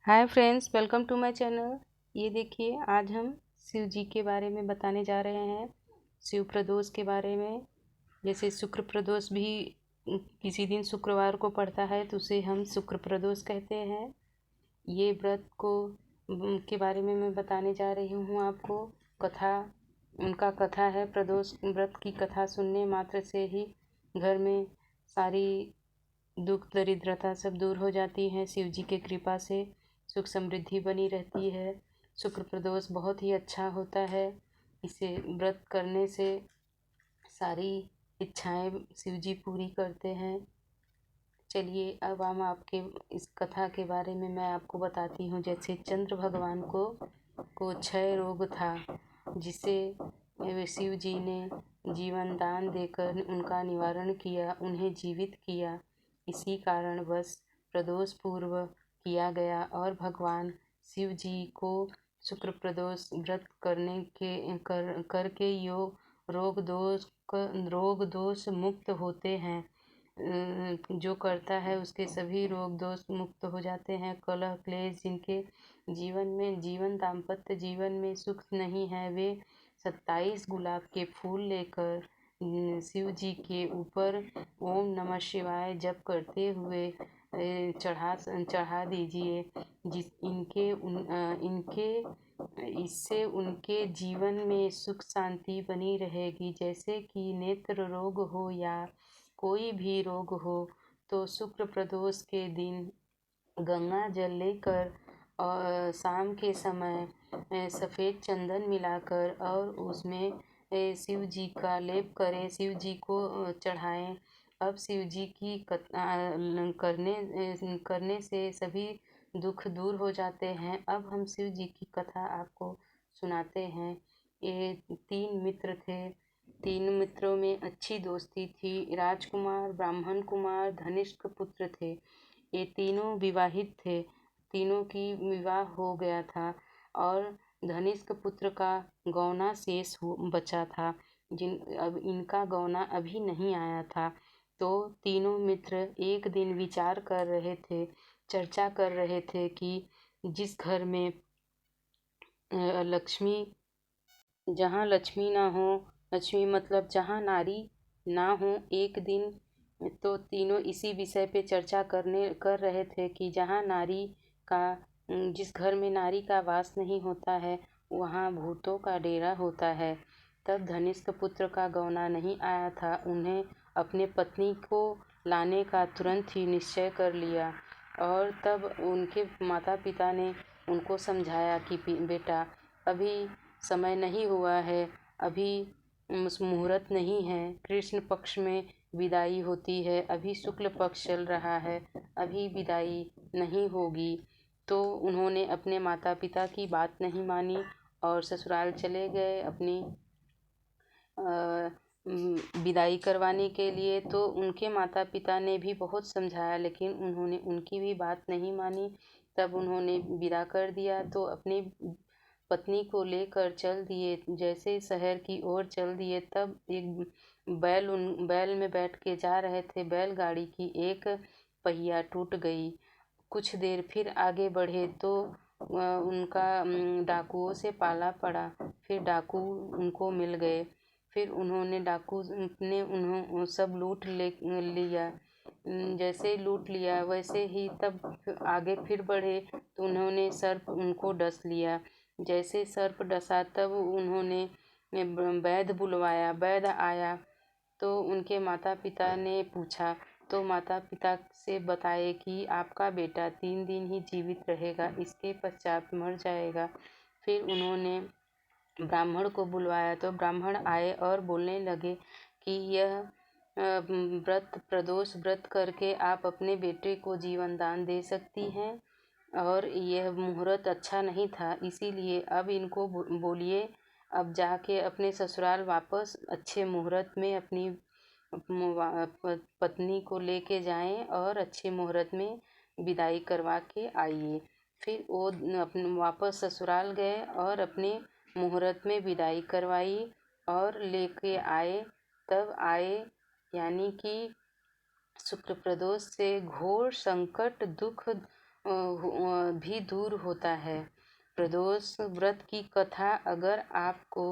Hi friends, welcome to my channel. ये देखिए, आज हम शिव जी के बारे में बताने जा रहे हैं। शिव प्रदोष के बारे में। जैसे शुक्र प्रदोष भी किसी दिन शुक्रवार को पड़ता है तो उसे हम शुक्र प्रदोष कहते हैं। ये व्रत को के बारे में मैं बताने जा रही हूँ आपको। कथा उनका कथा है। प्रदोष व्रत की कथा सुनने मात्र से ही घर में सारी दुख दरिद्रता सब दूर हो जाती है। शिव जी के कृपा से सुख समृद्धि बनी रहती है। शुक्र प्रदोष बहुत ही अच्छा होता है। इसे व्रत करने से सारी इच्छाएं शिव जी पूरी करते हैं। चलिए अब हम आपके इस कथा के बारे में मैं आपको बताती हूँ। जैसे चंद्र भगवान को क्षय रोग था, जिसे शिव जी ने जीवन दान देकर उनका निवारण किया, उन्हें जीवित किया। इसी कारण बस प्रदोष पूर्व किया गया और भगवान शिव जी को शुक्र प्रदोष व्रत करके रोग दोष मुक्त होते हैं। जो करता है उसके सभी रोग दोष मुक्त हो जाते हैं। कलह क्लेश जिनके जीवन दाम्पत्य जीवन में सुख नहीं है, वे 27 गुलाब के फूल लेकर शिव जी के ऊपर ओम नमः शिवाय जप करते हुए चढ़ा दीजिए। इनके इससे उनके जीवन में सुख शांति बनी रहेगी। जैसे कि नेत्र रोग हो या कोई भी रोग हो, तो शुक्र प्रदोष के दिन गंगा जल लेकर और शाम के समय सफ़ेद चंदन मिलाकर और उसमें शिव जी का लेप करें, शिव जी को चढ़ाएं। अब शिव जी की करने से सभी दुख दूर हो जाते हैं। अब हम शिव जी की कथा आपको सुनाते हैं। ये 3 मित्र थे। 3 मित्रों में अच्छी दोस्ती थी। राजकुमार, ब्राह्मण कुमार, धनिष्क पुत्र थे। ये तीनों विवाहित थे। तीनों की विवाह हो गया था और धनिष्क पुत्र का गौना शेष बचा था। अब इनका गौना अभी नहीं आया था। तो तीनों मित्र एक दिन विचार कर रहे थे, चर्चा कर रहे थे कि जिस घर में जहाँ लक्ष्मी ना हो, लक्ष्मी मतलब जहाँ नारी ना हो, एक दिन तो तीनों इसी विषय पे चर्चा कर रहे थे कि जिस घर में नारी का वास नहीं होता है, वहाँ भूतों का डेरा होता है। तब धनिष्क पुत्र का गौना नहीं आया था। उन्हें अपने पत्नी को लाने का तुरंत ही निश्चय कर लिया और तब उनके माता पिता ने उनको समझाया कि बेटा, अभी समय नहीं हुआ है, अभी मुहूर्त नहीं है। कृष्ण पक्ष में विदाई होती है, अभी शुक्ल पक्ष चल रहा है, अभी विदाई नहीं होगी। तो उन्होंने अपने माता पिता की बात नहीं मानी और ससुराल चले गए अपनी विदाई करवाने के लिए। तो उनके माता पिता ने भी बहुत समझाया, लेकिन उन्होंने उनकी भी बात नहीं मानी। तब उन्होंने विदा कर दिया तो अपनी पत्नी को लेकर चल दिए। जैसे शहर की ओर चल दिए, तब एक बैल में बैठ के जा रहे थे। बैलगाड़ी की एक पहिया टूट गई। कुछ देर फिर आगे बढ़े तो उनका डाकुओं से पाला पड़ा। फिर डाकू उनको मिल गए। फिर डाकू ने उन्हों सब लूट लिया। जैसे लूट लिया वैसे ही तब आगे फिर बढ़े तो उन्होंने सर्प उनको डस लिया। जैसे सर्प डसा तब उन्होंने वैद्य बुलवाया। वैद्य आया तो उनके माता पिता ने पूछा, तो माता पिता से बताए कि आपका बेटा 3 दिन ही जीवित रहेगा, इसके पश्चात मर जाएगा। फिर उन्होंने ब्राह्मण को बुलवाया तो ब्राह्मण आए और बोलने लगे कि यह प्रदोष व्रत करके आप अपने बेटे को जीवन दान दे सकती हैं और यह मुहूर्त अच्छा नहीं था, इसीलिए अब इनको बोलिए अब जाके अपने ससुराल वापस अच्छे मुहूर्त में अपनी पत्नी को लेके जाएं और अच्छे मुहूर्त में विदाई करवा के आइए। फिर वो अपने वापस ससुराल गए और अपने मुहूर्त में विदाई करवाई और लेके आए। तब आए यानी कि शुक्र प्रदोष से घोर संकट दुख भी दूर होता है। प्रदोष व्रत की कथा अगर आपको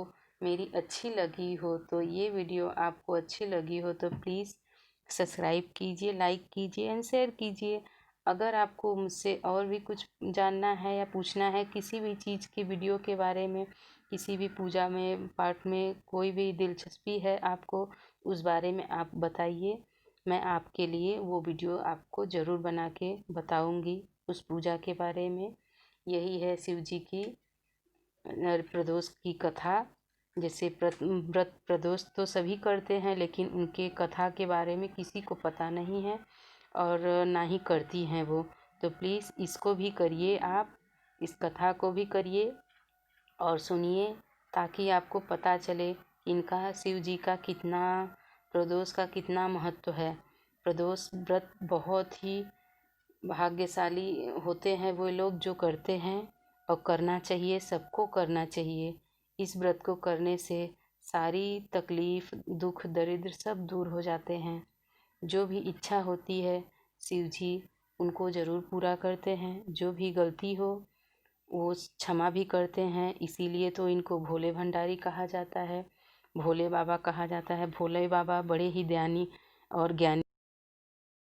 मेरी अच्छी लगी हो, तो ये वीडियो आपको अच्छी लगी हो तो प्लीज़ सब्सक्राइब कीजिए, लाइक कीजिए एंड शेयर कीजिए। अगर आपको मुझसे और भी कुछ जानना है या पूछना है किसी भी चीज़ की वीडियो के बारे में, किसी भी पूजा में पाठ में कोई भी दिलचस्पी है आपको, उस बारे में आप बताइए। मैं आपके लिए वो वीडियो आपको ज़रूर बना के बताऊंगी उस पूजा के बारे में। यही है शिव जी की प्रदोष की कथा। जैसे व्रत प्रदोष तो सभी करते हैं, लेकिन उनके कथा के बारे में किसी को पता नहीं है और ना ही करती हैं वो। तो प्लीज़ इसको भी करिए, आप इस कथा को भी करिए और सुनिए, ताकि आपको पता चले इनका शिव जी का कितना, प्रदोष का कितना महत्व है। प्रदोष व्रत बहुत ही भाग्यशाली होते हैं वो लोग जो करते हैं, और करना चाहिए, सबको करना चाहिए। इस व्रत को करने से सारी तकलीफ़, दुख, दरिद्र सब दूर हो जाते हैं। जो भी इच्छा होती है शिव जी उनको ज़रूर पूरा करते हैं। जो भी गलती हो वो क्षमा भी करते हैं। इसीलिए तो इनको भोले भंडारी कहा जाता है, भोले बाबा कहा जाता है। भोले बाबा बड़े ही दयानी और ज्ञानी